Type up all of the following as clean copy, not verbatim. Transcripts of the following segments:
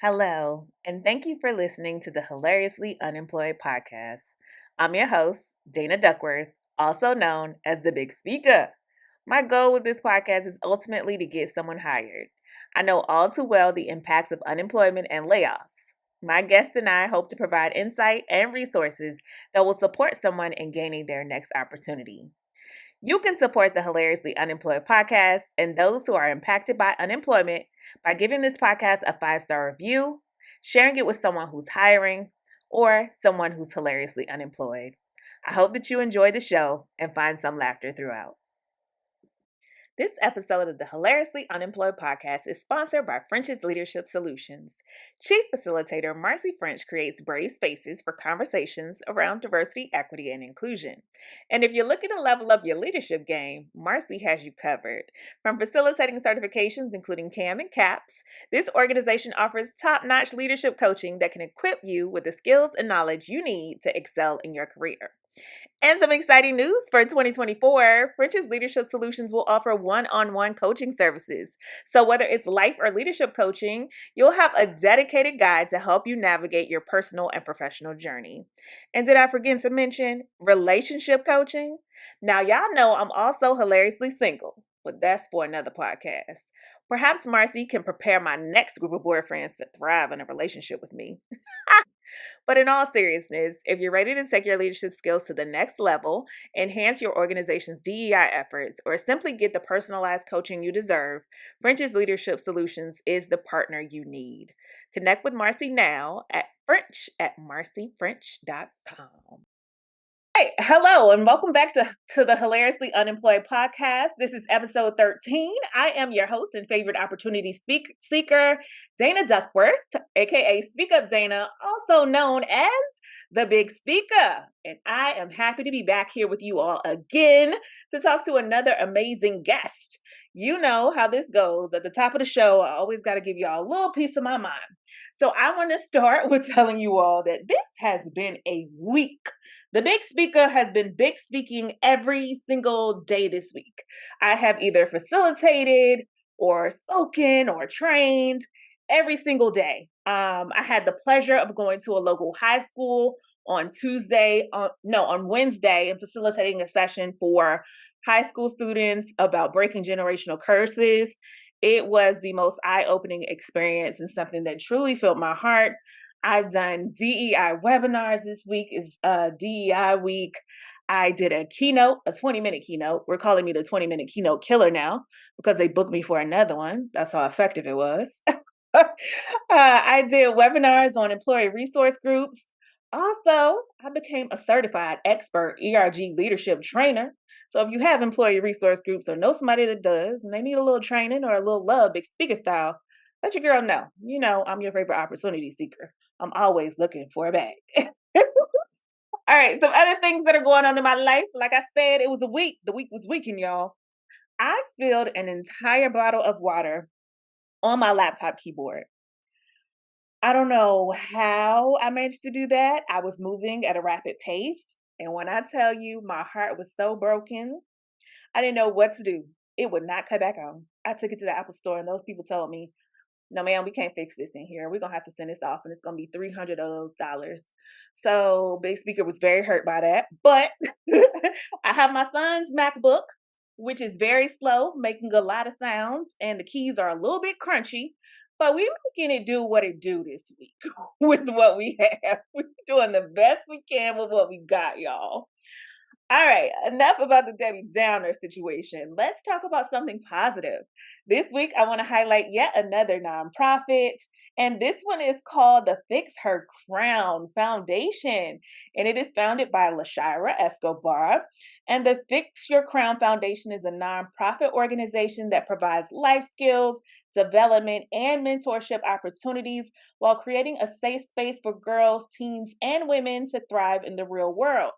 Hello, and thank you for listening to the Hilariously Unemployed podcast. I'm your host, Dana Duckworth, also known as the Big Speaker. My goal with this podcast is ultimately to get someone hired. I know all too well the impacts of unemployment and layoffs. My guest and I hope to provide insight and resources that will support someone in gaining their next opportunity. You can support the Hilariously Unemployed podcast and those who are impacted by unemployment by giving this podcast a 5-star review, sharing it with someone who's hiring, or someone who's hilariously unemployed. I hope that you enjoy the show and find some laughter throughout. This episode of the Hilariously Unemployed podcast is sponsored by French's Leadership Solutions. Chief Facilitator Marcy French creates brave spaces for conversations around diversity, equity, and inclusion. And if you're looking to level up your leadership game, Marcy has you covered. From facilitating certifications, including CAM and CAPS, this organization offers top-notch leadership coaching that can equip you with the skills and knowledge you need to excel in your career. And some exciting news for 2024, French's Leadership Solutions will offer one-on-one coaching services. So whether it's life or leadership coaching, you'll have a dedicated guide to help you navigate your personal and professional journey. And did I forget to mention relationship coaching? Now, y'all know I'm also hilariously single, but that's for another podcast. Perhaps Marcy can prepare my next group of boyfriends to thrive in a relationship with me. But in all seriousness, if you're ready to take your leadership skills to the next level, enhance your organization's DEI efforts, or simply get the personalized coaching you deserve, French's Leadership Solutions is the partner you need. Connect with Marcy now at french@marcyfrench.com. Hey, hello, and welcome back to the Hilariously Unemployed podcast. This is episode 13. I am your host and favorite opportunity seeker, Dana Duckworth, aka Speak Up Dana, also known as the Big Speaker. And I am happy to be back here with you all again to talk to another amazing guest. You know how this goes. At the top of the show, I always got to give y'all a little piece of my mind. So I want to start with telling you all that this has been a week. The Big Speaker has been big speaking every single day this week. I have either facilitated or spoken or trained every single day. I had the pleasure of going to a local high school on Wednesday and facilitating a session for high school students about breaking generational curses. It was the most eye-opening experience and something that truly filled my heart. I've done DEI webinars. This week is DEI week. I did a 20-minute keynote. We're calling me the 20-minute keynote killer now because they booked me for another one. That's how effective it was. I did webinars on employee resource groups. Also, I became a certified expert ERG leadership trainer. So if you have employee resource groups or know somebody that does and they need a little training or a little love, big speaker style, let your girl know. You know, I'm your favorite opportunity seeker. I'm always looking for a bag. All right, some other things that are going on in my life. Like I said, it was a week. The week was weaking, y'all. I spilled an entire bottle of water on my laptop keyboard. I don't know how I managed to do that. I was moving at a rapid pace. And when I tell you my heart was so broken, I didn't know what to do. It would not cut back on. I took it to the Apple store and those people told me, no, ma'am, we can't fix this in here. We're going to have to send this off and it's going to be $300 of those dollars. So Big Speaker was very hurt by that. But I have my son's MacBook, which is very slow, making a lot of sounds. And the keys are a little bit crunchy. But we're making it do what it do this week with what we have. We're doing the best we can with what we got, y'all. All right, enough about the Debbie Downer situation. Let's talk about something positive. This week, I want to highlight yet another nonprofit, and this one is called the Fix Her Crown Foundation, and it is founded by LaShira Escobar. And the Fix Your Crown Foundation is a nonprofit organization that provides life skills, development, and mentorship opportunities while creating a safe space for girls, teens, and women to thrive in the real world.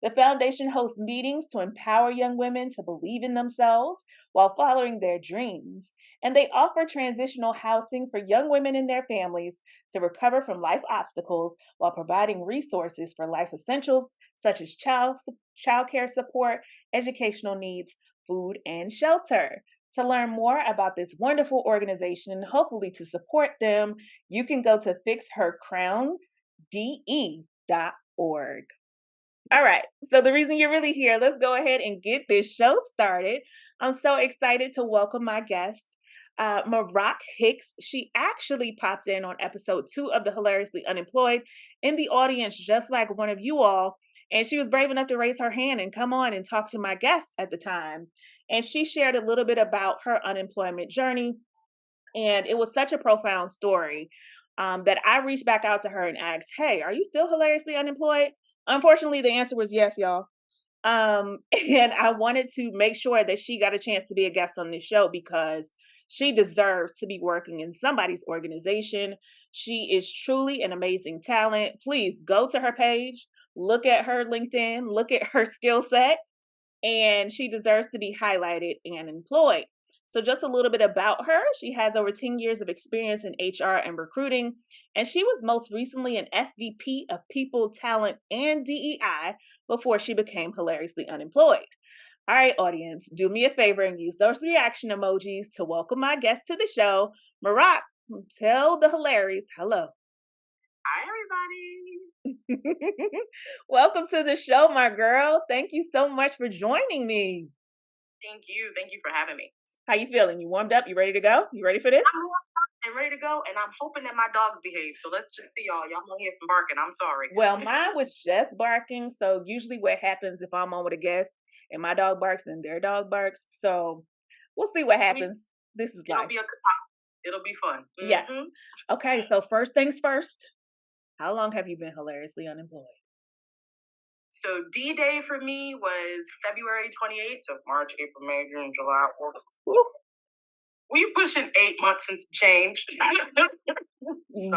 The foundation hosts meetings to empower young women to believe in themselves while following their dreams. And they offer transitional housing for young women and their families to recover from life obstacles while providing resources for life essentials such as child care support, educational needs, food, and shelter. To learn more about this wonderful organization and hopefully to support them, you can go to fixhercrownde.org. All right. So the reason you're really here, let's go ahead and get this show started. I'm so excited to welcome my guest, Miraque Hicks. She actually popped in on episode 2 of the Hilariously Unemployed in the audience, just like one of you all. And she was brave enough to raise her hand and come on and talk to my guest at the time. And she shared a little bit about her unemployment journey. And it was such a profound story that I reached back out to her and asked, "Hey, are you still hilariously unemployed?" Unfortunately, the answer was yes, y'all. And I wanted to make sure that she got a chance to be a guest on this show because she deserves to be working in somebody's organization. She is truly an amazing talent. Please go to her page, look at her LinkedIn, look at her skill set, and she deserves to be highlighted and employed. So, just a little bit about her. She has over 10 years of experience in HR and recruiting, and she was most recently an SVP of People, Talent, and DEI before she became hilariously unemployed. All right, audience, do me a favor and use those reaction emojis to welcome my guest to the show. Miraque, tell the hilarious hello. Hi, everybody. Welcome to the show, my girl. Thank you so much for joining me. Thank you. Thank you for having me. How you feeling? You warmed up? You ready to go? You ready for this? I'm ready to go, and I'm hoping that my dogs behave. So let's just see, y'all. Y'all gonna hear some barking. I'm sorry. Well, mine was just barking. So usually what happens if I'm on with a guest and my dog barks and their dog barks. So we'll see what happens. This is It'll life. be it'll be fun. Yes. Okay, so first things first. How long have you been hilariously unemployed? So D-Day for me was February 28th. So March, April, May, June, July, August. Woo. We pushing 8 months since change. So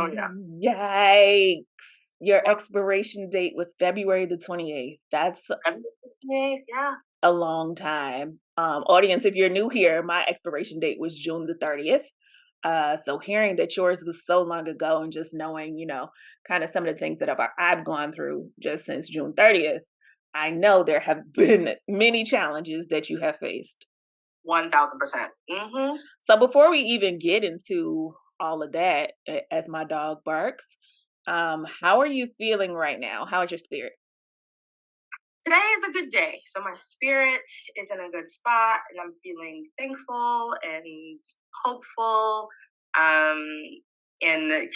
yeah. Yikes. Your expiration date was February the 28th. That's Yeah. a long time. Audience, if you're new here, my expiration date was June the 30th. So hearing that yours was so long ago and just knowing, kind of some of the things that I've gone through just since June 30th, I know there have been many challenges that you have faced. 1000%. So before we even get into all of that, as my dog barks, how are you feeling right now? How is your spirit? Today is a good day. So my spirit is in a good spot and I'm feeling thankful and hopeful and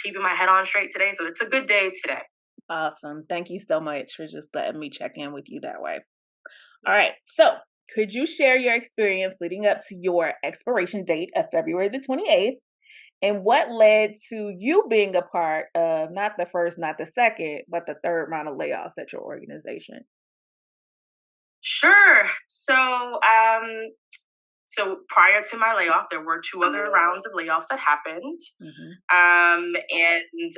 keeping my head on straight today. So it's a good day today. Awesome. Thank you so much for just letting me check in with you that way. All right. So could you share your experience leading up to your expiration date of February the 28th and what led to you being a part of not the first, not the second, but the third round of layoffs at your organization? Sure. So prior to my layoff, there were 2 other rounds of layoffs that happened. And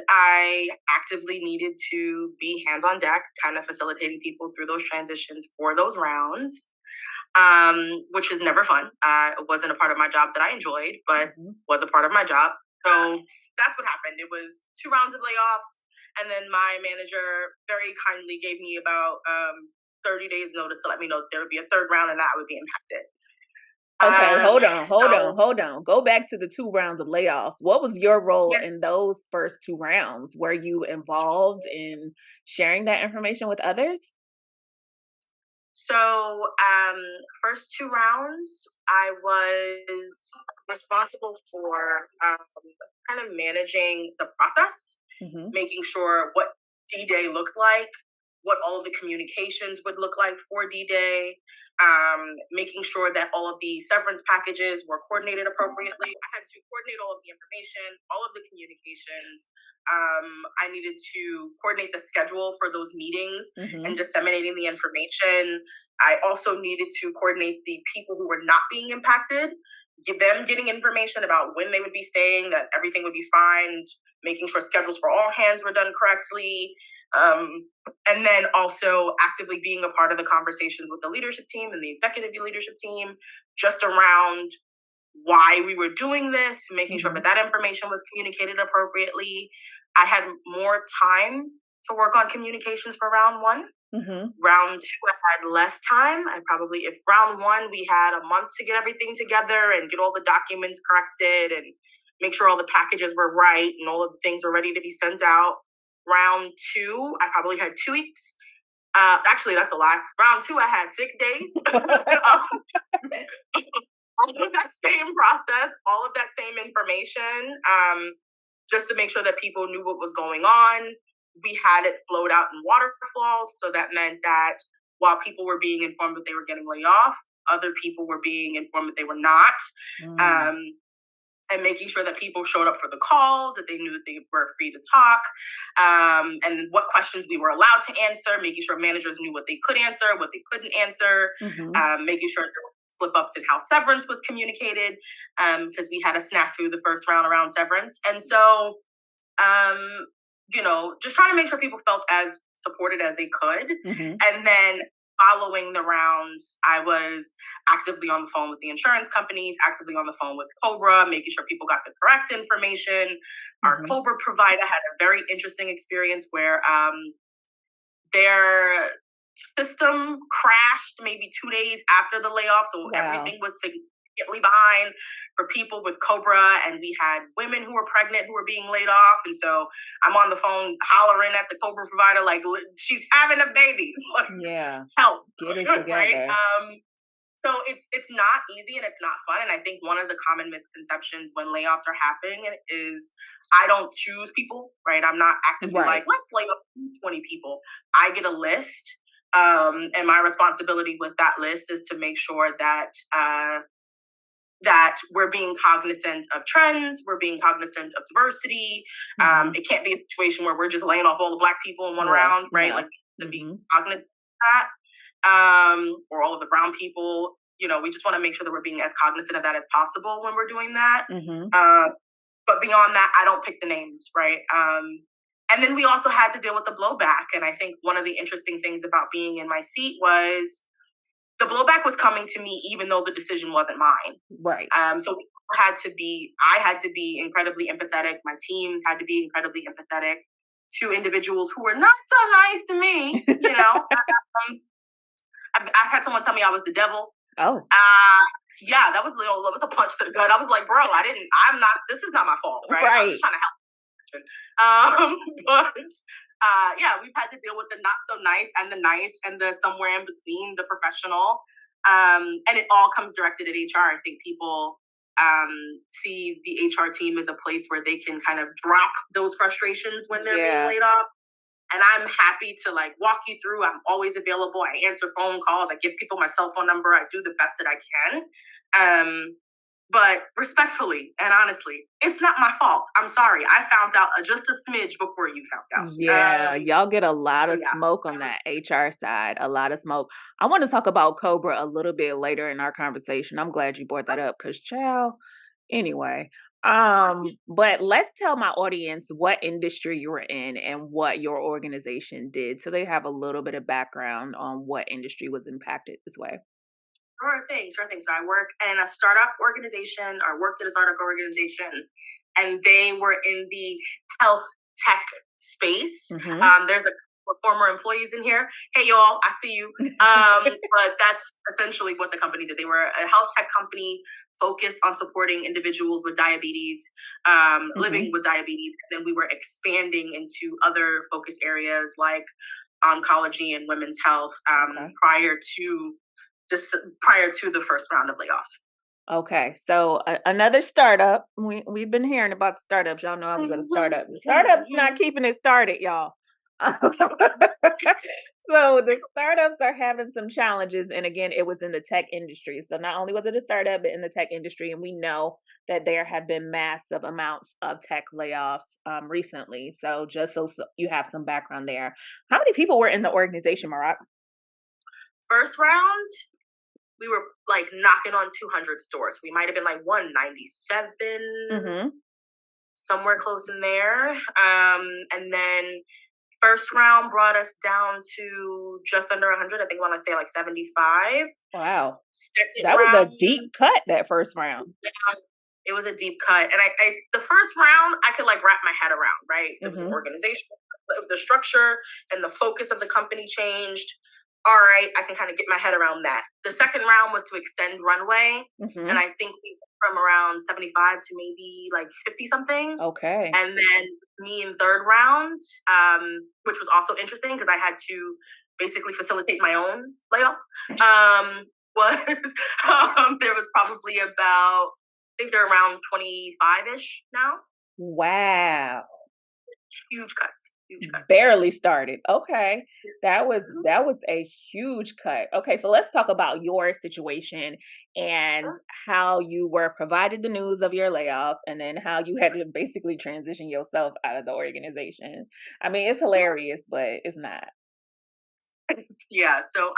I actively needed to be hands on deck, kind of facilitating people through those transitions for those rounds, which is never fun. It wasn't a part of my job that I enjoyed, but was a part of my job. So that's what happened. It was 2 rounds of layoffs. And then my manager very kindly gave me about 30 days notice to let me know that there would be a third round and that I would be impacted. Okay, hold on. Go back to the 2 rounds of layoffs. What was your role in those first 2 rounds? Were you involved in sharing that information with others? So, first 2 rounds, I was responsible for kind of managing the process, making sure what D-Day looks like, what all of the communications would look like for D-Day, making sure that all of the severance packages were coordinated appropriately. I had to coordinate all of the information, all of the communications. I needed to coordinate the schedule for those meetings and disseminating the information. I also needed to coordinate the people who were not being impacted, give them getting information about when they would be staying, that everything would be fine, making sure schedules for all hands were done correctly. And then also actively being a part of the conversations with the leadership team and the executive leadership team, just around why we were doing this, making sure that information was communicated appropriately. I had more time to work on communications for round one. Round two, I had less time. If round one, we had a month to get everything together and get all the documents corrected and make sure all the packages were right and all of the things were ready to be sent out. Round two, I probably had 2 weeks. Actually, that's a lie. Round two, I had 6 days. All of that same process, all of that same information, just to make sure that people knew what was going on. We had it flowed out in waterfalls. So that meant that while people were being informed that they were getting laid off, other people were being informed that they were not. And making sure that people showed up for the calls, that they knew that they were free to talk, and what questions we were allowed to answer, making sure managers knew what they could answer, what they couldn't answer, making sure there were slip-ups in how severance was communicated, because we had a snafu the first round around severance. And so, just trying to make sure people felt as supported as they could. And then following the rounds, I was actively on the phone with the insurance companies, actively on the phone with Cobra, making sure people got the correct information. Our Cobra provider had a very interesting experience where their system crashed maybe 2 days after the layoff. So everything was significantly behind for people with Cobra. And we had women who were pregnant who were being laid off. And so I'm on the phone hollering at the Cobra provider, like, she's having a baby. Help. Get it together. Right? So it's not easy and it's not fun. And I think one of the common misconceptions when layoffs are happening is I don't choose people, right? I'm not actively like, let's lay off 20 people. I get a list. And my responsibility with that list is to make sure that that we're being cognizant of trends, we're being cognizant of diversity. It can't be a situation where we're just laying off all the Black people in one round, right? Like to be cognizant of that, or all of the brown people. We just want to make sure that we're being as cognizant of that as possible when we're doing that. But beyond that, I don't pick the names, right? And then we also had to deal with the blowback. And I think one of the interesting things about being in my seat was the blowback was coming to me, even though the decision wasn't mine. Right. So I had to be incredibly empathetic. My team had to be incredibly empathetic to individuals who were not so nice to me. I've had someone tell me I was the devil. Oh. Yeah, that was a punch to the gut. I was like, bro, this is not my fault, right? I'm just trying to help. We've had to deal with the not so nice and the nice and the somewhere in between, the professional. And it all comes directed at HR. I think people see the HR team as a place where they can kind of drop those frustrations when they're being laid off. And I'm happy to walk you through. I'm always available. I answer phone calls. I give people my cell phone number. I do the best that I can. But respectfully and honestly, it's not my fault. I'm sorry. I found out just a smidge before you found out. Yeah, y'all get a lot of smoke on that HR side, a lot of smoke. I want to talk about Cobra a little bit later in our conversation. I'm glad you brought that up because, child, anyway. But let's tell my audience what industry you were in and what your organization did, so they have a little bit of background on what industry was impacted this way. Sure thing. So I work in a startup organization, or worked at a startup organization, and they were in the health tech space. There's a former employees in here. Hey, y'all, I see you. But that's essentially what the company did. They were a health tech company focused on supporting individuals with diabetes, living with diabetes. And then we were expanding into other focus areas like oncology and women's health prior to the first round of layoffs. Okay, so another startup. We've been hearing about the startups. Y'all know I'm going to start up. The startups not keeping it started, y'all. So the startups are having some challenges. And again, it was in the tech industry. So not only was it a startup, but in the tech industry. And we know that there have been massive amounts of tech layoffs recently. So just so you have some background there. How many people were in the organization, Miraque? First round, we were knocking on 200 stores. We might have been 197, somewhere close in there. And then first round brought us down to just under 100. I think I want to say 75. Wow. That was a deep cut, that first round. Yeah, it was a deep cut. And I the first round, I could wrap my head around, right? It was an organization the structure and the focus of the company changed. All right, I can kind of get my head around that. The second round was to extend runway, and I think we went from around 75 to maybe like 50 something. Okay. And then me in third round, which was also interesting because I had to basically facilitate my own layoff. Was there was probably about, I think they're around 25-ish now. Wow. Huge cuts. Huge cuts. Barely started. Okay. That was a huge cut. Okay, so let's talk about your situation and how you were provided the news of your layoff and then how you had to basically transition yourself out of the organization. I mean, it's hilarious, but it's not. Yeah, so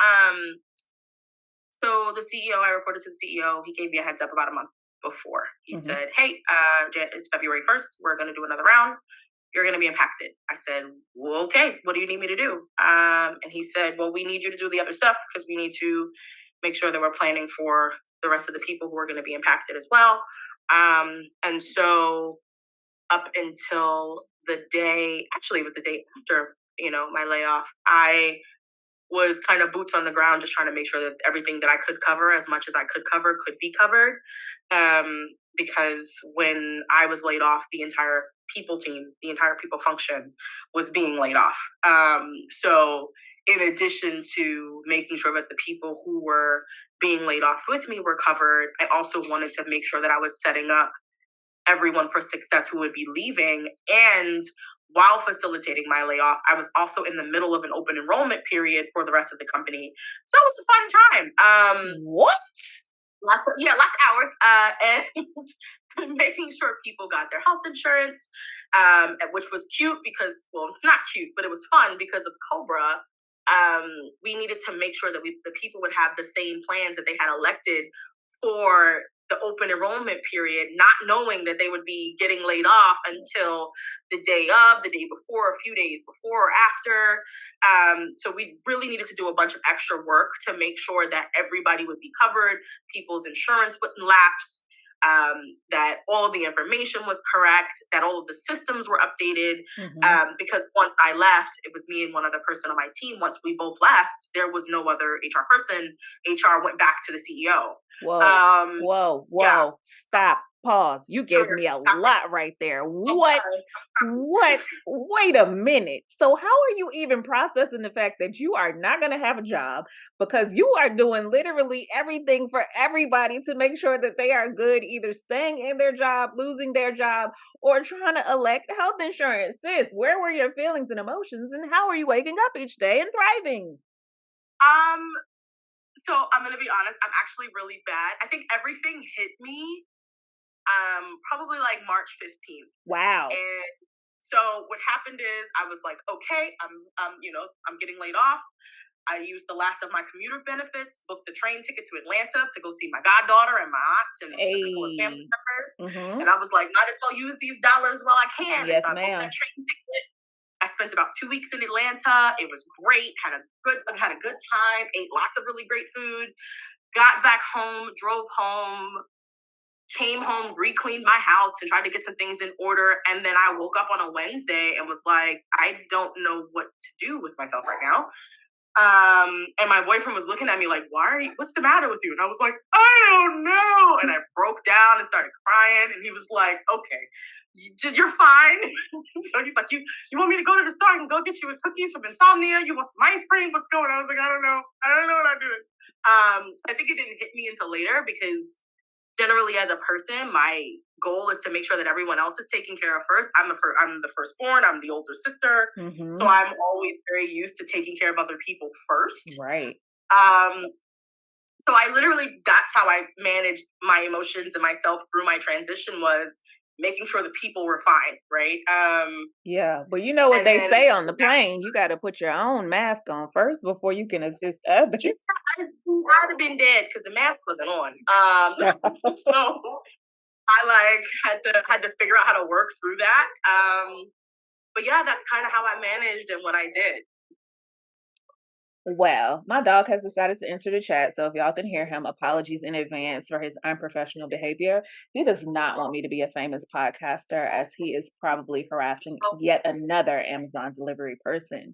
the CEO, I reported to the CEO. He gave me a heads up about a month before. He said, "Hey, it's February 1st. We're going to do another round. You're going to be impacted." I said, "Well, okay, what do you need me to do?" And he said, "Well, we need you to do the other stuff because we need to make sure that we're planning for the rest of the people who are going to be impacted as well." And so up until the day, actually, it was the day after, my layoff, I was kind of boots on the ground, just trying to make sure that everything that I could cover, as much as I could cover, could be covered. Because when I was laid off, the entire people team, the entire people function was being laid off. So in addition to making sure that the people who were being laid off with me were covered, I also wanted to make sure that I was setting up everyone for success who would be leaving. And while facilitating my layoff, I was also in the middle of an open enrollment period for the rest of the company. So it was a fun time. What? Lots of hours. And making sure people got their health insurance, which was cute because, well, not cute, but it was fun because of Cobra. We needed to make sure that the people would have the same plans that they had elected for the open enrollment period, not knowing that they would be getting laid off until the day of, the day before, a few days before or after. So we really needed to do a bunch of extra work to make sure that everybody would be covered, people's insurance wouldn't lapse, that all of the information was correct, that all of the systems were updated. Because once I left, it was me and one other person on my team. Once we both left, there was no other HR person. HR went back to the CEO. Whoa. Yeah. Stop. Pause. You gave me a lot right there. What? Wait a minute. So how are you even processing the fact that you are not going to have a job because you are doing literally everything for everybody to make sure that they are good, either staying in their job, losing their job, or trying to elect health insurance? Sis, where were your feelings and emotions, and how are you waking up each day and thriving? So I'm going to be honest, I'm actually really bad. I think everything hit me probably like March 15th. Wow. And so what happened is I was like, okay, I'm getting laid off. I used the last of my commuter benefits, booked the train ticket to Atlanta to go see my goddaughter and my aunt and a couple of family members. And I was like, might as well use these dollars while I can. Yes, and so I ma'am. booked that train ticket. I spent about 2 weeks in Atlanta. It was great. Had a good time. Ate lots of really great food. Got back home. Drove home. Came home. Re-cleaned my house and tried to get some things in order. And then I woke up on a Wednesday and was like, I don't know what to do with myself right now. And my boyfriend was looking at me like, what's the matter with you? And I was like, I don't know. And I broke down and started crying. And he was like, okay, you're fine. So he's like, you want me to go to the store and go get you cookies from Insomnia? You want some ice cream? What's going on? I was like, I don't know what I'm doing. So I think it didn't hit me until later because generally as a person, my goal is to make sure that everyone else is taken care of first. I'm the firstborn. I'm the older sister. So I'm always very used to taking care of other people first. Right. So that's how I managed my emotions and myself through my transition, was making sure that people were fine, right? Yeah, but you know what they say on the plane, you got to put your own mask on first before you can assist others. Yeah, I'd have been dead because the mask wasn't on. So I had to figure out how to work through that. But yeah, that's kind of how I managed and what I did. Well, my dog has decided to enter the chat, so if y'all can hear him, apologies in advance for his unprofessional behavior. He does not want me to be a famous podcaster, as he is probably harassing yet another Amazon delivery person.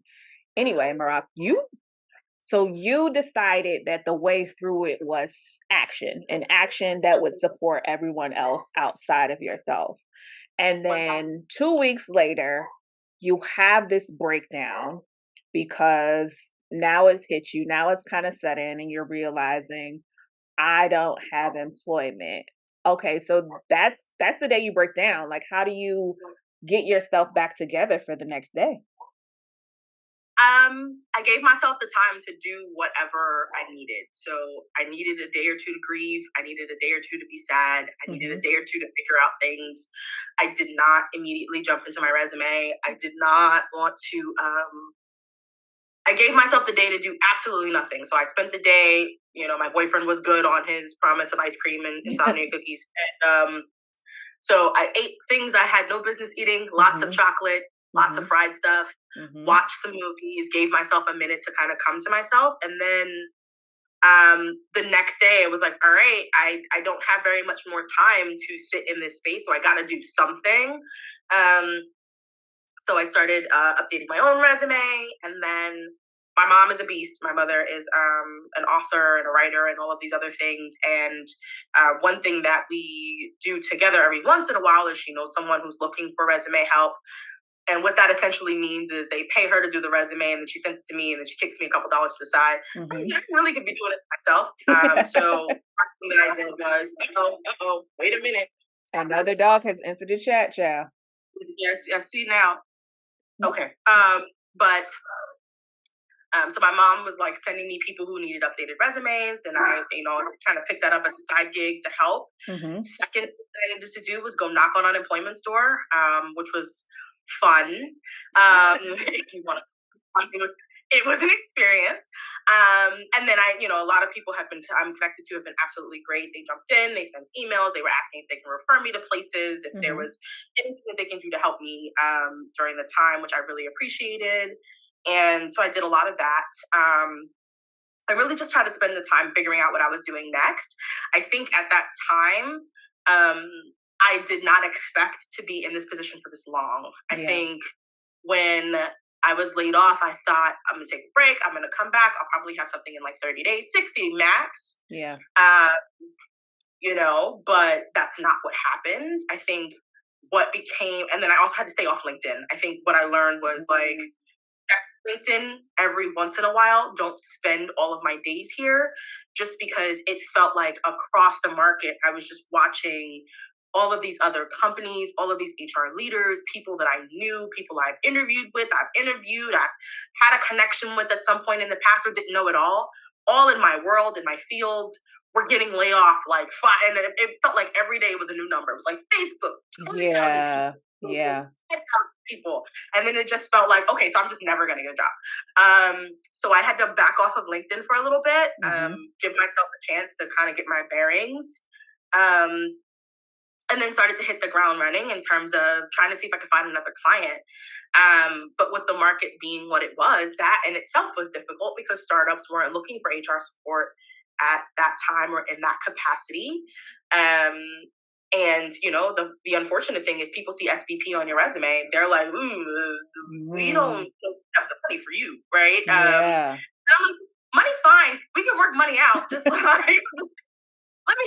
Anyway, Miraque, you decided that the way through it was action, an action that would support everyone else outside of yourself. And then 2 weeks later, you have this breakdown because now it's hit you. Now it's kind of set in, and you're realizing I don't have employment. Okay, so that's the day you break down. Like, how do you get yourself back together for the next day? I gave myself the time to do whatever I needed. So I needed a day or two to grieve. I needed a day or two to be sad. I needed a day or two to figure out things. I did not immediately jump into my resume. I did not want to. I gave myself the day to do absolutely nothing. So I spent the day. My boyfriend was good on his promise of ice cream and insomnia cookies. And so I ate things I had no business eating. Lots of chocolate, lots of fried stuff. Watched some movies, gave myself a minute to kind of come to myself. And then the next day it was like, all right, I don't have very much more time to sit in this space, so I got to do something. So I started updating my own resume. And then my mom is a beast. My mother is an author and a writer and all of these other things. And one thing that we do together every once in a while is she knows someone who's looking for resume help. And what that essentially means is they pay her to do the resume, and then she sends it to me, and then she kicks me a couple dollars to the side. I really could be doing it myself. So one thing that I did was, wait a minute. Another dog has entered the chat, child. Yes, I see now. Okay. So my mom was like sending me people who needed updated resumes, and I, trying to pick that up as a side gig to help. Second thing I needed to do was go knock on unemployment store, which was fun. It was an experience. And then a lot of people I'm connected to have been absolutely great. They jumped in, they sent emails, they were asking if they can refer me to places, if there was anything that they can do to help me during the time, which I really appreciated. And so I did a lot of that. I really just tried to spend the time figuring out what I was doing next. I think at that time, I did not expect to be in this position for this long. I think when I was laid off, I thought, I'm going to take a break. I'm going to come back. I'll probably have something in like 30 days, 60 max. Yeah. But that's not what happened. I think and then I also had to stay off LinkedIn. I think what I learned was like, LinkedIn every once in a while. Don't spend all of my days here, just because it felt like across the market, I was just watching all of these other companies, all of these HR leaders, people that I knew, people I've interviewed, I've had a connection with at some point in the past or didn't know at all in my world, in my field, were getting laid off like five, and it felt like every day was a new number. It was like Facebook. Yeah. People. And then it just felt like, okay, so I'm just never going to get a job. So I had to back off of LinkedIn for a little bit, give myself a chance to kind of get my bearings. And then started to hit the ground running in terms of trying to see if I could find another client. But with the market being what it was, that in itself was difficult because startups weren't looking for HR support at that time or in that capacity. And the unfortunate thing is people see SVP on your resume. They're like, we don't have the money for you, right? And I'm like, money's fine. We can work money out. Just like, let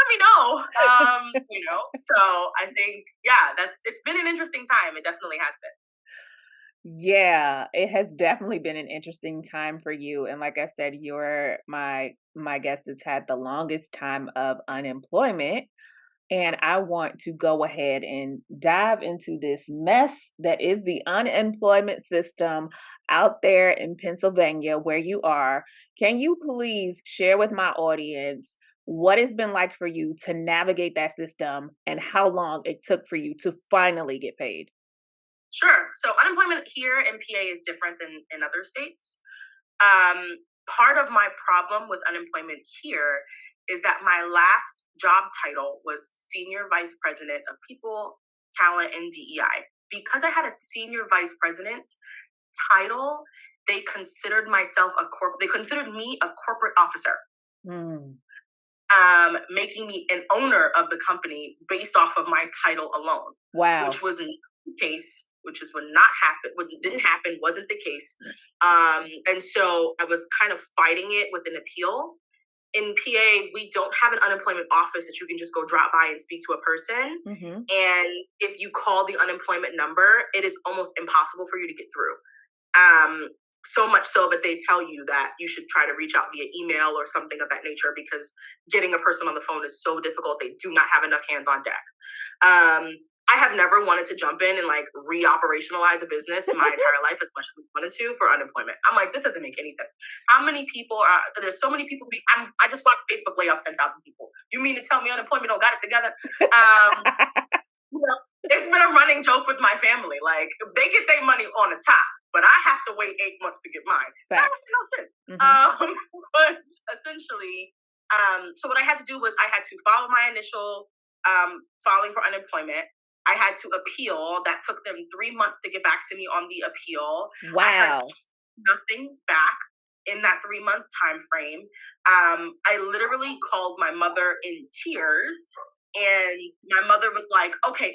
me know. So I think, it's been an interesting time. It definitely has been. Yeah, it has definitely been an interesting time for you. And like I said, you're my guest that's had the longest time of unemployment. And I want to go ahead and dive into this mess that is the unemployment system out there in Pennsylvania where you are. Can you please share with my audience what it's been like for you to navigate that system and how long it took for you to finally get paid? Sure. So unemployment here in PA is different than in other states. Part of my problem with unemployment here is that my last job title was Senior Vice President of People, Talent, and DEI. Because I had a Senior Vice President title, they considered they considered me a corporate officer. Mm. Making me an owner of the company based off of my title alone. Wow. Which wasn't the case, which is what didn't happen, wasn't the case. And so I was kind of fighting it with an appeal. In PA, we don't have an unemployment office that you can just go drop by and speak to a person. Mm-hmm. And if you call the unemployment number, it is almost impossible for you to get through. So much so that they tell you that you should try to reach out via email or something of that nature, because getting a person on the phone is so difficult. They do not have enough hands on deck. I have never wanted to jump in and like re-operationalize a business in my entire life as much as we wanted to for unemployment. I'm like, this doesn't make any sense. How many people there's so many people. I just watched Facebook lay off 10,000 people. You mean to tell me unemployment don't got it together? You know, it's been a running joke with my family. Like, they get their money on the top, but I have to wait 8 months to get mine. That makes no sense. Mm-hmm. But essentially, so what I had to do was I had to follow my initial filing for unemployment. I had to appeal. That took them 3 months to get back to me on the appeal. Wow. I heard nothing back in that 3-month time frame. I literally called my mother in tears, and my mother was like, okay,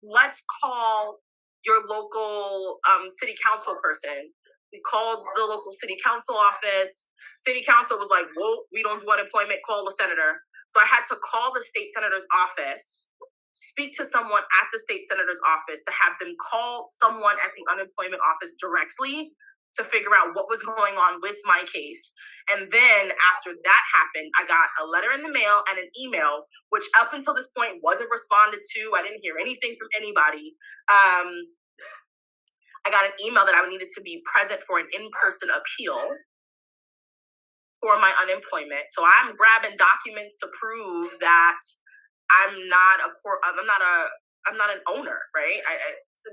let's call your local city council person. We called the local city council office. City council was like, well, we don't do unemployment, call the senator. So I had to call the state senator's office, speak to someone at the state senator's office to have them call someone at the unemployment office directly to figure out what was going on with my case. And then after that happened, I got a letter in the mail and an email, which up until this point wasn't responded to. I didn't hear anything from anybody. I got an email that I needed to be present for an in-person appeal for my unemployment. So I'm grabbing documents to prove that I'm not an owner, right?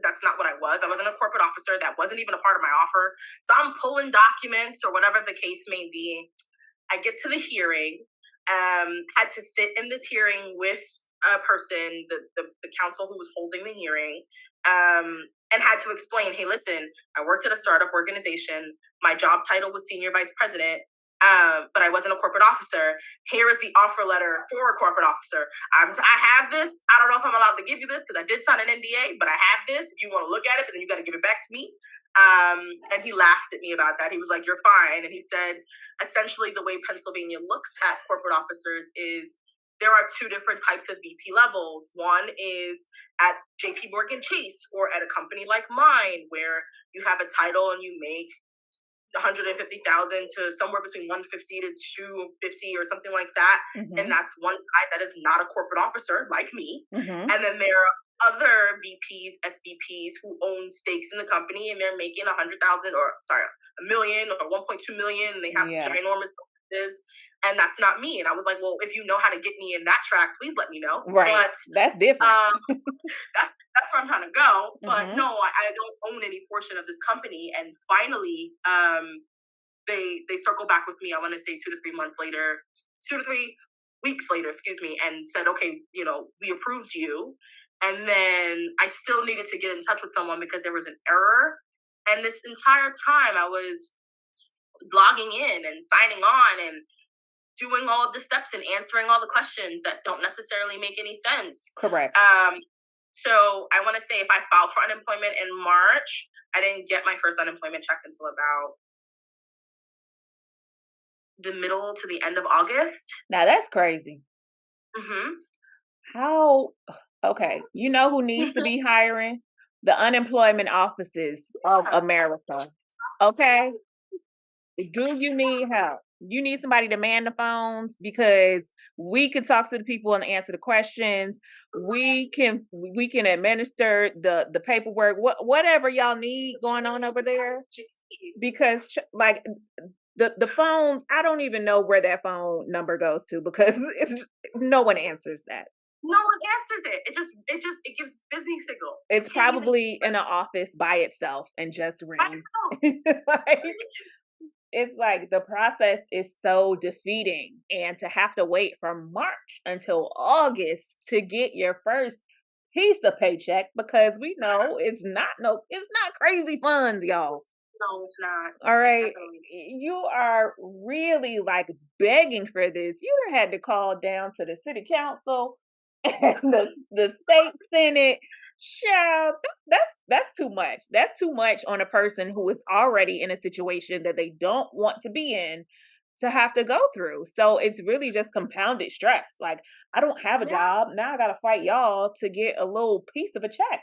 That's not what I was. I wasn't a corporate officer. That wasn't even a part of my offer. So I'm pulling documents or whatever the case may be. I get to the hearing, had to sit in this hearing with a person, the counsel who was holding the hearing, and had to explain, hey, listen, I worked at a startup organization. My job title was senior vice president. But I wasn't a corporate officer. Here is the offer letter for a corporate officer. I have this. I don't know if I'm allowed to give you this because I did sign an NDA, but I have this. If you want to look at it, but then you got to give it back to me. And he laughed at me about that. He was like, you're fine. And he said, essentially, the way Pennsylvania looks at corporate officers is there are 2 different types of VP levels. One is at JP Morgan Chase or at a company like mine, where you have a title and you make $150,000 to somewhere between 150 to 250 or something like that. Mm-hmm. And that's one guy that is not a corporate officer like me. Mm-hmm. And then there are other VPs, SVPs who own stakes in the company, and they're making $1 million or 1.2 million, and they have ginormous bonuses. And that's not me. And I was like, well, if you know how to get me in that track, please let me know. Right. But that's different. That's where I'm trying to go. But no, I don't own any portion of this company. And finally, they circled back with me, I want to say 2 to 3 months later, 2 to 3 weeks later, and said, okay, we approved you. And then I still needed to get in touch with someone because there was an error. And this entire time I was logging in and signing on and doing all of the steps and answering all the questions that don't necessarily make any sense. Correct. So I want to say if I filed for unemployment in March, I didn't get my first unemployment check until about the middle to the end of August. Now that's crazy. Mm-hmm. Okay. You know who needs to be hiring? The unemployment offices of America. Okay. Do you need help? You need somebody to man the phones, because we can talk to the people and answer the questions. We can administer the paperwork, whatever y'all need going on over there. Because like the phones, I don't even know where that phone number goes to, because no one answers that. No one answers it. It gives busy signal. It's probably in an office by itself and just rings. It's like the process is so defeating, and to have to wait from March until August to get your first piece of paycheck, because we know it's not crazy funds, y'all. No, it's not. All It's right. definitely You are really like begging for this. You done had to call down to the city council and the state senate. Child, that's too much. That's too much on a person who is already in a situation that they don't want to be in to have to go through. So it's really just compounded stress. Like, I don't have a yeah. job. Now I gotta fight y'all to get a little piece of a check.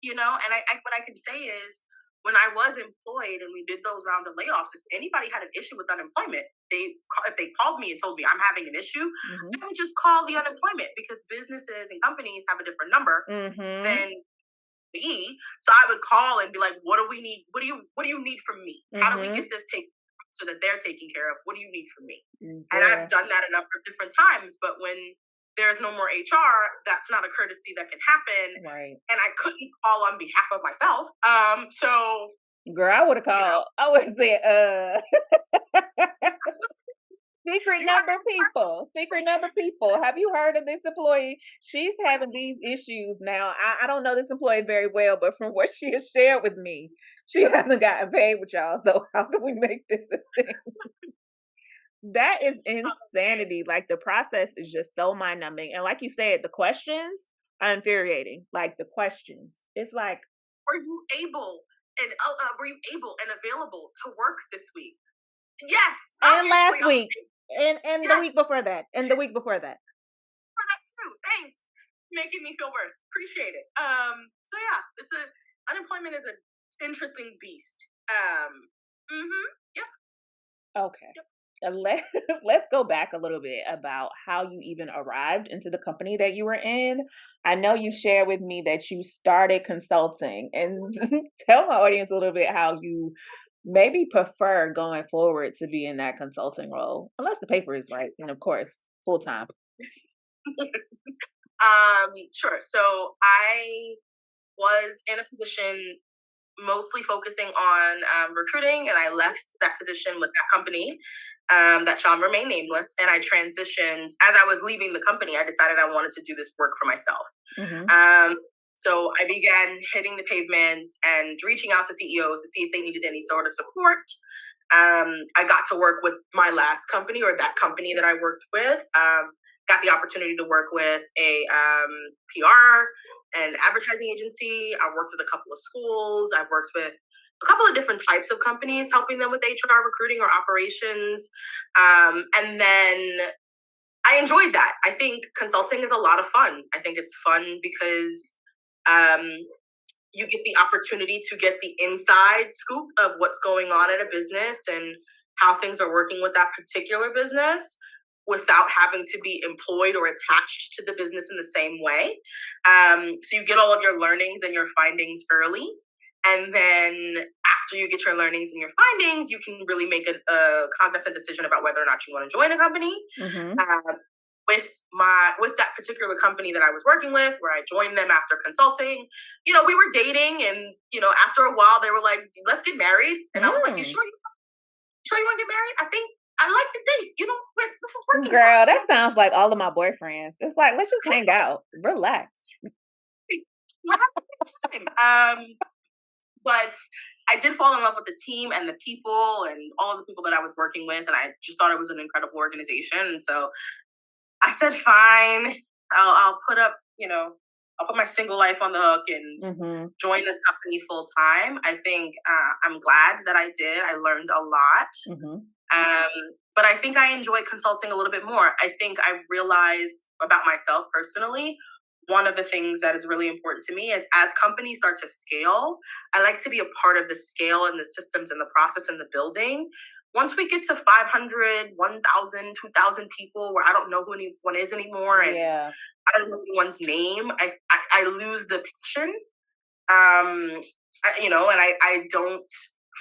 And I what I can say is when I was employed and we did those rounds of layoffs, if anybody had an issue with unemployment, if they called me and told me I'm having an issue, Hmm. I would just call the unemployment because businesses and companies have a different number Hmm. than me. So I would call and be like, "What do we need? What do you need from me? How do we Hmm. get this taken so that they're taken care of? What do you need from me?" And I've Girl. done that a number of different times. But when there's no more HR, that's not a courtesy that can happen. Right. And I couldn't call on behalf of myself. So Girl, I would have you know, called. I would have said, secret you have number to trust people, secret number people. Have you heard of this employee? She's having these issues now. I don't know this employee very well, but from what she has shared with me, she hasn't gotten paid with y'all. So how can we make this a thing? That is insanity. Like the process is just so mind numbing. And like you said, the questions are infuriating. Like the questions. It's like, were you able were you able and available to work this week? Yes, and last obviously I'll week, say and the yes week before that, and the week before that. for that too. Thanks. Making me feel worse. Appreciate it. So yeah, it's a unemployment is an interesting beast. Yep, Okay. yep. Let, let's go back a little bit about how you even arrived into the company that you were in. I know you shared with me that you started consulting, and tell my audience a little bit how you maybe prefer going forward to be in that consulting role, unless the paper is right, and of course, full time. Sure. So I was in a position mostly focusing on recruiting, and I left that position with that company that shall remain nameless. And I transitioned as I was leaving the company. I decided I wanted to do this work for myself. Hmm. Um, so I began hitting the pavement and reaching out to CEOs to see if they needed any sort of support. I got to work with my last company or that company that I worked with. Got the opportunity to work with a PR and advertising agency. I worked with a couple of schools. I've worked with a couple of different types of companies, helping them with HR recruiting or operations. And then I enjoyed that. I think consulting is a lot of fun. I think it's fun because um, you get the opportunity to get the inside scoop of what's going on at a business and how things are working with that particular business without having to be employed or attached to the business in the same way. So you get all of your learnings and your findings early. And then after you get your learnings and your findings, you can really make a cognizant decision about whether or not you want to join a company. Hmm. Uh, with that particular company that I was working with, where I joined them after consulting, we were dating, and after a while, they were like, "Let's get married," and I was like, "You Mm. sure? Sure you want to get married? I think I like the date. This is working for Girl, us. that sounds like all of my boyfriends. It's like, let's just hang out, relax. We'll have a good time." But I did fall in love with the team and the people and all of the people that I was working with, and I just thought it was an incredible organization. And so I said, "Fine, I'll put up, I'll put my single life on the hook and Hmm. join this company full time." I think I'm glad that I did. I learned a lot. Hmm. But I think I enjoy consulting a little bit more. I think I realized about myself personally, one of the things that is really important to me is as companies start to scale, I like to be a part of the scale and the systems and the process and the building. Once we get to 500, 1,000, 2,000 people where I don't know who anyone is anymore and Yeah. I don't know anyone's name, I lose the passion. And I don't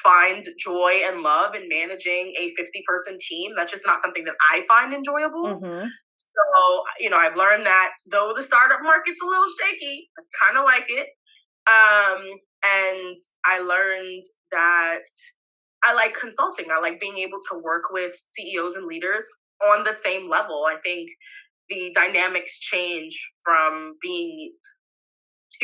find joy and love in managing a 50-person team. That's just not something that I find enjoyable. Hmm. So, I've learned that though the startup market's a little shaky, I kind of like it. And I learned that I like consulting. I like being able to work with CEOs and leaders on the same level. I think the dynamics change from being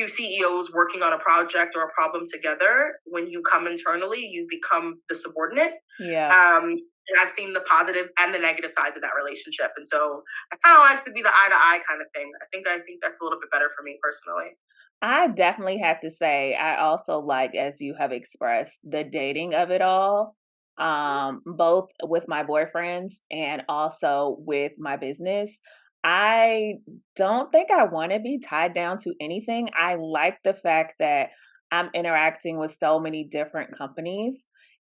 two CEOs working on a project or a problem together, when you come internally, you become the subordinate. Yeah. And I've seen the positives and the negative sides of that relationship. And so I kind of like to be the eye to eye kind of thing. I think that's a little bit better for me personally. I definitely have to say, I also like, as you have expressed, the dating of it all, both with my boyfriends and also with my business. I don't think I want to be tied down to anything. I like the fact that I'm interacting with so many different companies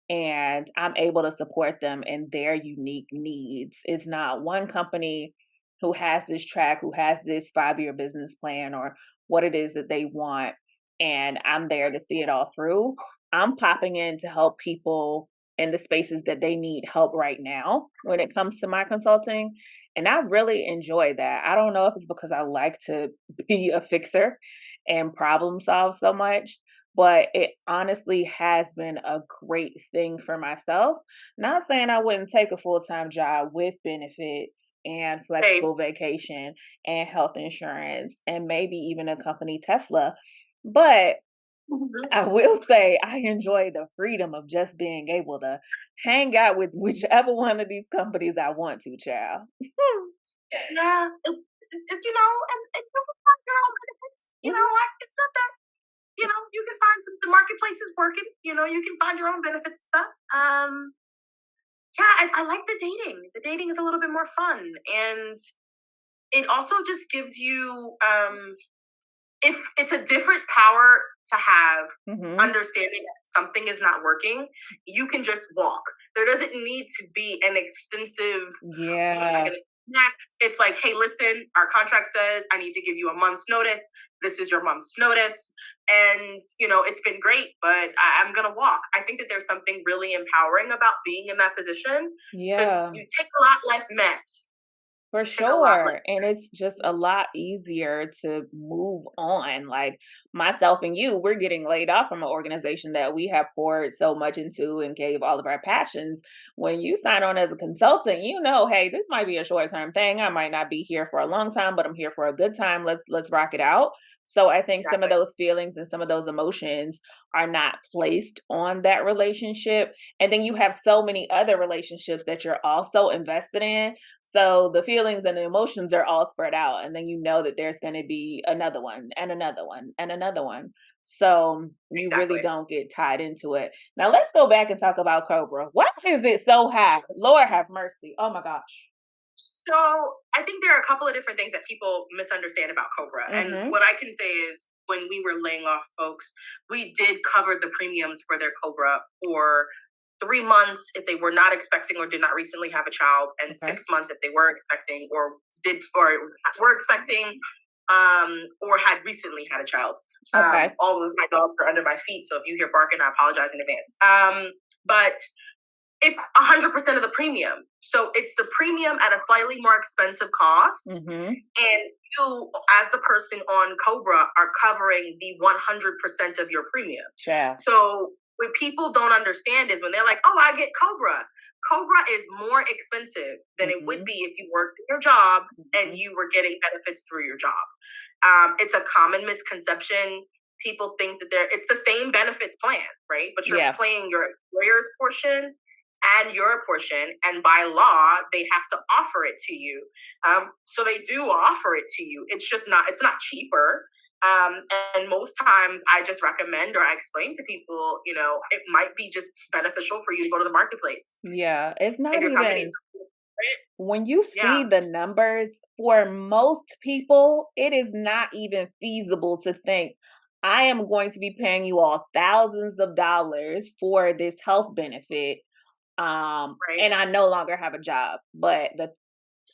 and I'm able to support them in their unique needs. It's not one company who has this track, who has this 5-year business plan or what it is that they want, and I'm there to see it all through. I'm popping in to help people in the spaces that they need help right now when it comes to my consulting. And I really enjoy that. I don't know if it's because I like to be a fixer and problem solve so much, but it honestly has been a great thing for myself. Not saying I wouldn't take a full time job with benefits and Hey, flexible vacation and health insurance and maybe even a company Tesla. But mhm. I will say I enjoy the freedom of just being able to hang out with whichever one of these companies I want to, child. Yeah, and you can find your own benefits. Mhm. Like it's not that you can find some the marketplace is working. You can find your own benefits and stuff. Yeah, I like the dating. The dating is a little bit more fun, and it also just gives you if it's a different power to have Mhm. understanding that something is not working, you can just walk. There doesn't need to be an extensive what am I Yeah. going to do next? It's like, hey, listen, our contract says I need to give you a month's notice. This is your month's notice. And, it's been great, but I'm going to walk. I think that there's something really empowering about being in that position because Yeah. you take a lot less mess. For You take a lot less. sure. And it's just a lot easier to move on. Like myself and you, we're getting laid off from an organization that we have poured so much into and gave all of our passions. When you sign on as a consultant, hey, this might be a short-term thing. I might not be here for a long time, but I'm here for a good time. Let's rock it out. So I think some of Exactly. those feelings and some of those emotions are not placed on that relationship. And then you have so many other relationships that you're also invested in, so the feelings and the emotions are all spread out. And then you know that there's going to be another one and another one and another one. So you really Exactly. don't get tied into it. Now let's go back and talk about Cobra. Why is it so high? Lord have mercy. Oh my gosh. So I think there are a couple of different things that people misunderstand about Cobra. And Mm-hmm. what I can say is when we were laying off folks, we did cover the premiums for their Cobra for 3 months if they were not expecting or did not recently have a child, and Okay. 6 months if they were expecting or were expecting or had recently had a child. Okay. All of my dogs are under my feet, so if you hear barking, I apologize in advance. But it's 100% of the premium. So it's the premium at a slightly more expensive cost. Mm-hmm. And you, as the person on Cobra, are covering the 100% of your premium. Child. So what people don't understand is when they're like, oh, I get Cobra. Cobra is more expensive than it would Mm-hmm. be if you worked your job and Mm-hmm. you were getting benefits through your job. It's a common misconception. People think that it's the same benefits plan, right? But you're Yeah. playing your employer's portion and your portion, and by law they have to offer it to you. So they do offer it to you. It's not cheaper. um, and most times I just recommend or I explain to people, it might be just beneficial for you to go to the marketplace Yeah. It's and not your company. even when you Yeah, see the numbers, for most people, it is not even feasible to think, I am going to be paying you all thousands of dollars for this health benefit. right. And I no longer have a job, but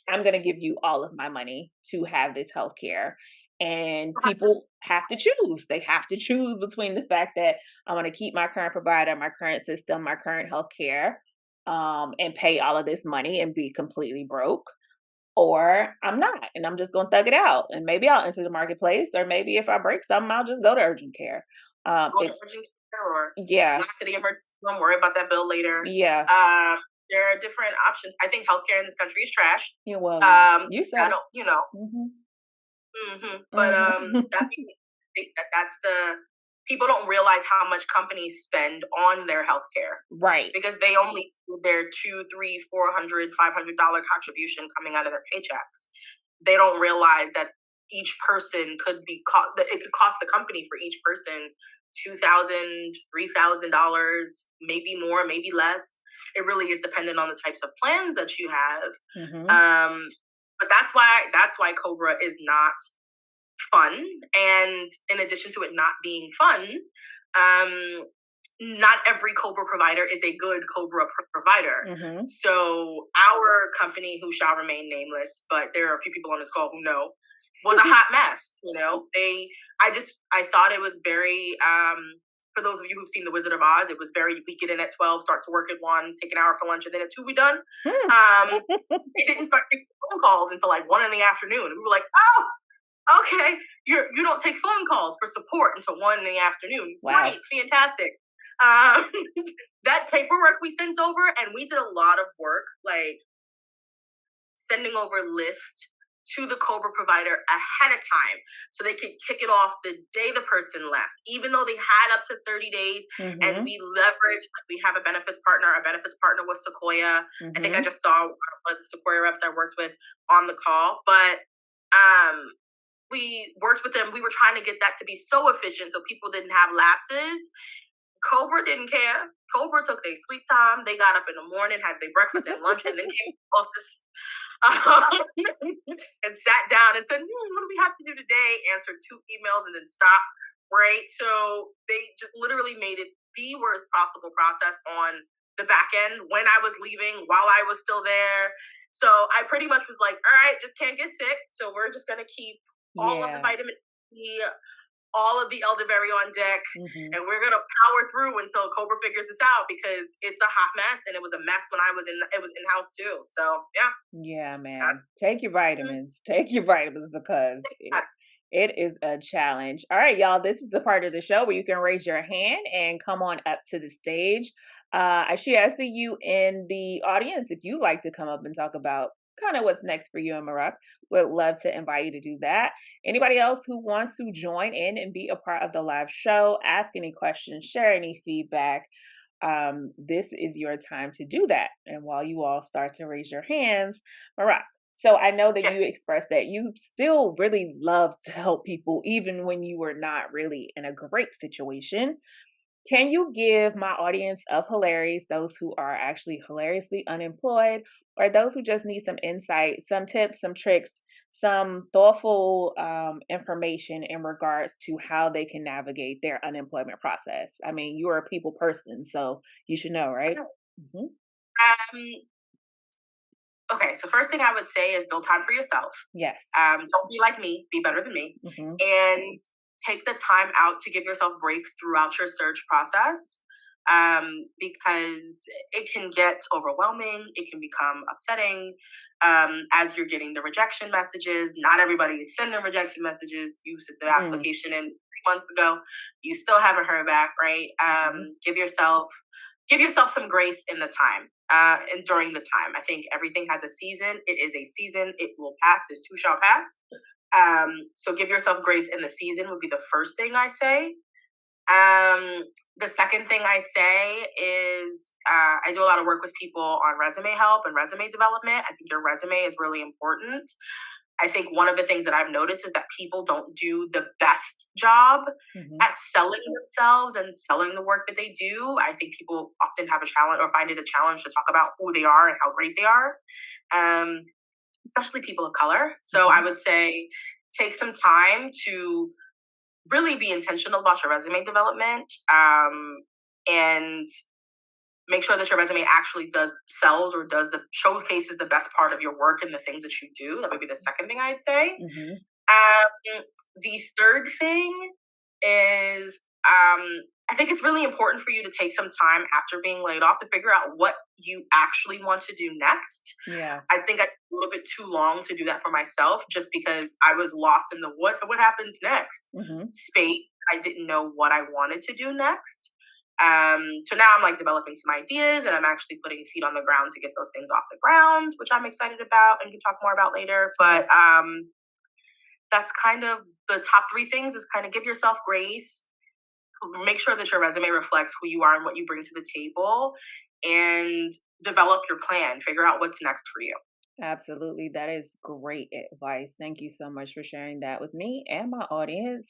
I'm going to give you all of my money to have this health care. And You have to. people have to choose. They have to choose between the fact that I want to keep my current provider, my current system, my current health care, and pay all of this money and be completely broke, or I'm not, and I'm just going to thug it out. And maybe I'll enter the marketplace, or maybe if I break something, I'll just go to urgent care. Go to It, urgent care or yeah, fly to the emergency room, worry about that bill later. yeah, Um, there are different options. I think healthcare in this country is trash. yeah. Well, yeah, you I said it. don't, Hmm. but Hmm. that think that that's the people don't realize how much companies spend on their healthcare, right? Because they only see their $200, $300, $400, $500 contribution coming out of their paychecks. They don't realize that each person could be it could cost the company for each person $2,000, $3,000, maybe more, maybe less. It really is dependent on the types of plans that you have. But that's why Cobra is not fun. And in addition to it not being fun, not every Cobra provider is a good Cobra provider. So our company, who shall remain nameless, but there are a few people on this call who know, was a hot mess. I thought it was very, for those of you who've seen The Wizard of Oz, it was very, we get in at 12, start to work at 1, take an hour for lunch, and then at 2 we done. They didn't start taking phone calls until like 1 in the afternoon. And we were like, oh, okay, you don't take phone calls for support until 1 in the afternoon. Wow. Great, fantastic. That paperwork we sent over, and we did a lot of work, like sending over lists to the Cobra provider ahead of time so they could kick it off the day the person left, even though they had up to 30 days. And we leveraged, we have a benefits partner. Our benefits partner was Sequoia. I think I just saw one of the Sequoia reps I worked with on the call, but we worked with them. We were trying to get that to be so efficient so people didn't have lapses. Cobra didn't care. Cobra took their sweet time. They got up in the morning, had their breakfast and lunch, and then came to the office and sat down and said, what do we have to do today? Answered 2 emails and then stopped. Right? So they just literally made it the worst possible process on the back end when I was leaving, while I was still there. So I pretty much was like, all right, just can't get sick. So we're just going to keep all of the vitamin C, all of the elderberry on deck, and we're gonna power through until Cobra figures this out, because it's a hot mess, and it was a mess when it was in house too. So yeah, man, take your vitamins, because it is a challenge. All right, y'all, this is the part of the show where you can raise your hand and come on up to the stage. I see you in the audience. If you'd like to come up and talk about kind of what's next for you and Miraque, would love to invite you to do that. Anybody else who wants to join in and be a part of the live show, ask any questions, share any feedback, this is your time to do that. And while you all start to raise your hands, Miraque, so I know that you expressed that you still really love to help people even when you were not really in a great situation. Can you give my audience of hilarious, those who are actually hilariously unemployed, or those who just need some insight, some tips, some tricks, some thoughtful information in regards to how they can navigate their unemployment process? I mean, you're a people person, so you should know, right? Okay, so first thing I would say is build time for yourself. Yes. Don't be like me, be better than me. And take the time out to give yourself breaks throughout your search process, because it can get overwhelming. It can become upsetting as you're getting the rejection messages. Not everybody is sending rejection messages. You sent the application in 3 months ago. You still haven't heard back, right? Give yourself some grace in the time and during the time. I think everything has a season. It is a season. It will pass. This too shall pass. So give yourself grace in the season would be the first thing I say. The second thing I say is I do a lot of work with people on resume help and resume development. I think your resume is really important. I think one of the things that I've noticed is that people don't do the best job at selling themselves and selling the work that they do. I think people often have a challenge or find it a challenge to talk about who they are and how great they are. Especially people of color. So I would say take some time to really be intentional about your resume development, and make sure that your resume actually sells or showcases the best part of your work and the things that you do. That would be the second thing I'd say. The third thing is I think it's really important for you to take some time after being laid off to figure out what you actually want to do next. Yeah. I think I took a little bit too long to do that for myself, just because I was lost in the what happens next space. I didn't know what I wanted to do next. So now I'm like developing some ideas, and I'm actually putting feet on the ground to get those things off the ground, which I'm excited about and can talk more about later. But that's kind of the top three things, is kind of give yourself grace, make sure that your resume reflects who you are and what you bring to the table, and develop your plan, figure out what's next for you. Absolutely. That is great advice. Thank you so much for sharing that with me and my audience.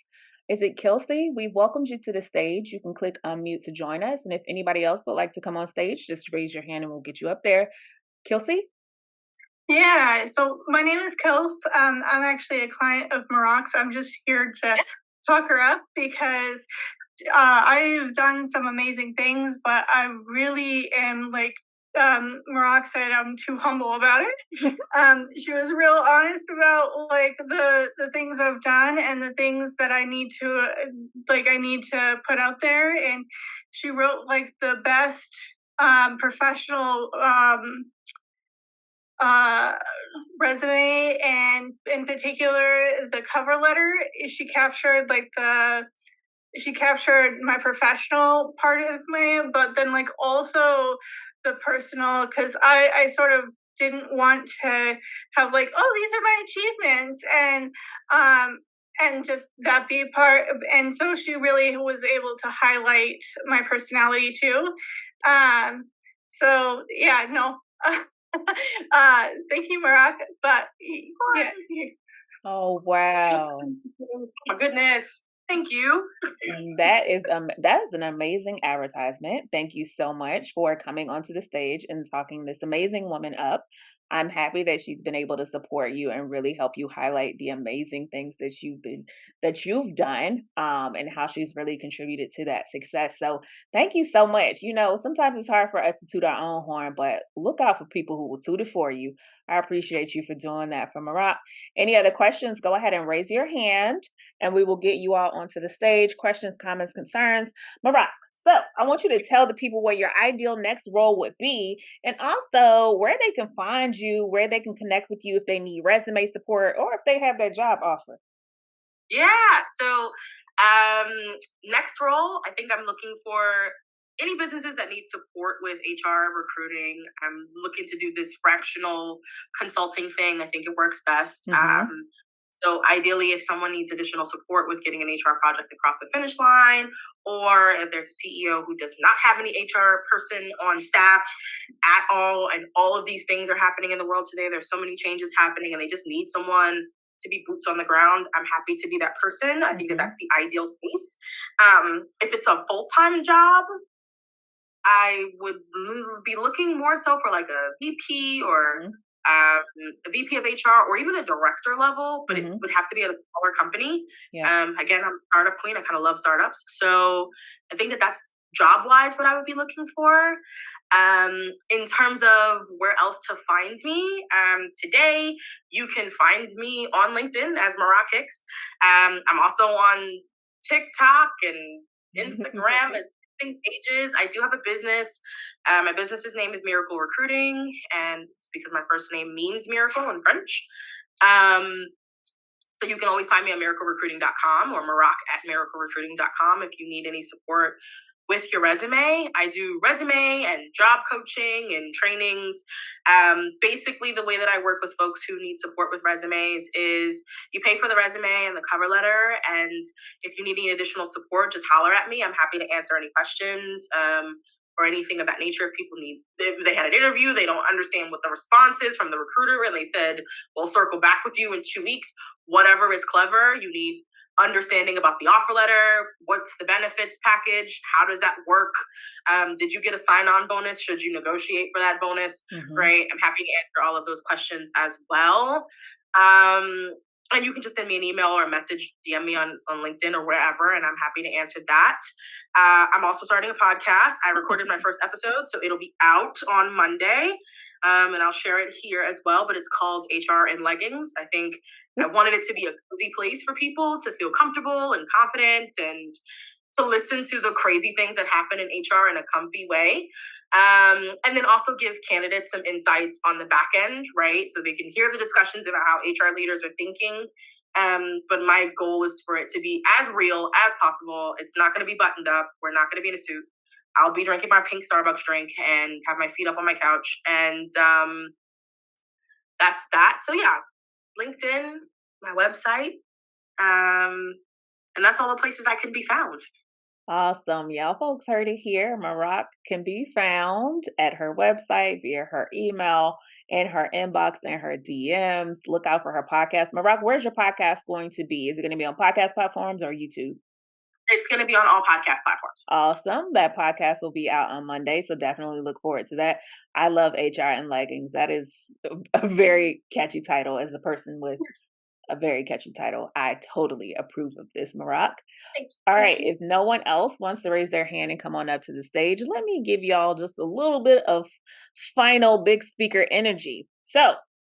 Is it Kelsey? We welcomed you to the stage. You can click unmute to join us. And if anybody else would like to come on stage, just raise your hand and we'll get you up there. Kelsey? Yeah, so my name is Kels. I'm actually a client of Miraque's. I'm just here to talk her up because I've done some amazing things, but I really am like Miraque said, I'm too humble about it. She was real honest about like the things I've done and the things that I need to put out there. And she wrote like the best professional uh, resume, and in particular the cover letter. She captured my professional part of me, but then like also the personal, because I sort of didn't want to have like, oh, these are my achievements, and just that be part of, and so she really was able to highlight my personality too. So yeah, no. Thank you, Miraque. But yeah. Oh, wow. Oh my goodness. Thank you. That is an amazing advertisement. Thank you so much for coming onto the stage and talking this amazing woman up. I'm happy that she's been able to support you and really help you highlight the amazing things that you've done, and how she's really contributed to that success. So thank you so much. You know, sometimes it's hard for us to toot our own horn, but look out for people who will toot it for you. I appreciate you for doing that for Miraque. Any other questions? Go ahead and raise your hand and we will get you all onto the stage. Questions, comments, concerns. Miraque, so I want you to tell the people what your ideal next role would be, and also where they can find you, where they can connect with you if they need resume support or if they have that job offer. Yeah. So, next role, I think I'm looking for any businesses that need support with HR recruiting. I'm looking to do this fractional consulting thing. I think it works best. So ideally, if someone needs additional support with getting an HR project across the finish line, or if there's a CEO who does not have any HR person on staff at all, and all of these things are happening in the world today, there's so many changes happening, and they just need someone to be boots on the ground, I'm happy to be that person. I think that that's the ideal space. If it's a full-time job, I would be looking more so for like a VP or a VP of HR, or even a director level, but it would have to be at a smaller company. Yeah. Again, I'm a startup queen. I kind of love startups. So I think that that's job wise what I would be looking for. In terms of where else to find me, today you can find me on LinkedIn as Miraque Hicks. I'm also on TikTok and Instagram as pages. I do have a business. My business's name is Miracle Recruiting, and it's because my first name means miracle in French. So you can always find me on miraclerecruiting.com or Miraque@miraclerecruiting.com if you need any support with your resume. I do resume and job coaching and trainings. Basically, the way that I work with folks who need support with resumes is you pay for the resume and the cover letter. And if you need any additional support, just holler at me. I'm happy to answer any questions or anything of that nature. If people if they had an interview, they don't understand what the response is from the recruiter, and they said, we'll circle back with you in 2 weeks. Whatever is clever, you need understanding about the offer letter, what's the benefits package, how does that work, did you get a sign-on bonus, should you negotiate for that bonus, right? I'm happy to answer all of those questions as well. And you can just send me an email or a message, DM me on LinkedIn or wherever, and I'm happy to answer that. I'm also starting a podcast. I recorded my first episode, so it'll be out on Monday, and I'll share it here as well, but it's called HR in Leggings. I think I wanted it to be a cozy place for people to feel comfortable and confident and to listen to the crazy things that happen in HR in a comfy way. And then also give candidates some insights on the back end, right? So they can hear the discussions about how HR leaders are thinking. But my goal is for it to be as real as possible. It's not going to be buttoned up. We're not going to be in a suit. I'll be drinking my pink Starbucks drink and have my feet up on my couch. And that's that. So yeah, LinkedIn, my website, And that's all the places I can be found. Awesome. Y'all folks heard it here. Miraque can be found at her website, via her email, in her inbox, and her DMs. Look out for her podcast. Miraque, where's your podcast going to be? Is it going to be on podcast platforms or YouTube? It's going to be on all podcast platforms. Awesome. That podcast will be out on Monday, so definitely look forward to that. I love HR in Leggings. That is a very catchy title. As a person with a very catchy title, I totally approve of this, Miraque. All right, if no one else wants to raise their hand and come on up to the stage, let me give y'all just a little bit of final big speaker energy. So,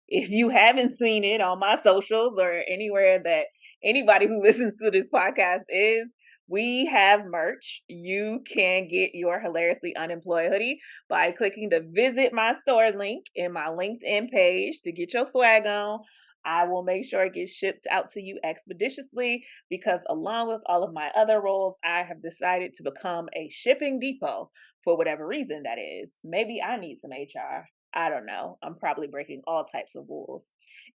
if you haven't seen it on my socials or anywhere that anybody who listens to this podcast is, we have merch. You can get your Hilariously Unemployed hoodie by clicking the Visit My Store link in my LinkedIn page to get your swag on. I will make sure it gets shipped out to you expeditiously because, along with all of my other roles, I have decided to become a shipping depot for whatever reason that is. Maybe I need some HR. I don't know. I'm probably breaking all types of rules.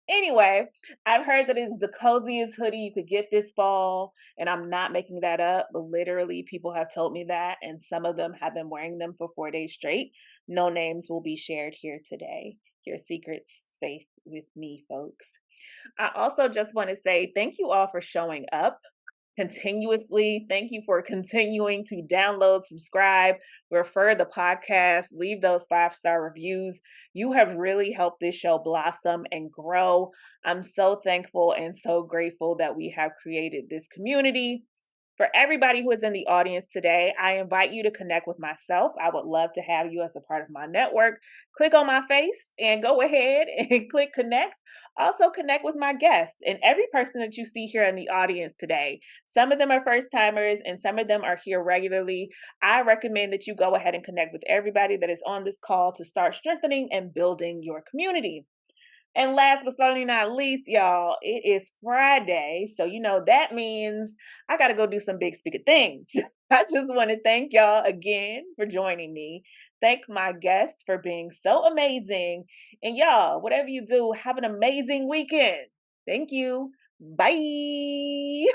Anyway, I've heard that it's the coziest hoodie you could get this fall, and I'm not making that up, but literally people have told me that, and some of them have been wearing them for 4 days straight. No names will be shared here today. Your secret's safe with me, folks. I also just want to say thank you all for showing up continuously. Thank you for continuing to download, subscribe, refer the podcast, leave those 5-star reviews. You have really helped this show blossom and grow. I'm so thankful and so grateful that we have created this community. For everybody who is in the audience today, I invite you to connect with myself. I would love to have you as a part of my network. Click on my face and go ahead and click connect. Also connect with my guests and every person that you see here in the audience today. Some of them are first timers and some of them are here regularly. I recommend that you go ahead and connect with everybody that is on this call to start strengthening and building your community. And last but certainly not least, y'all, it is Friday. So, that means I got to go do some big speaker things. I just want to thank y'all again for joining me. Thank my guests for being so amazing. And y'all, whatever you do, have an amazing weekend. Thank you. Bye.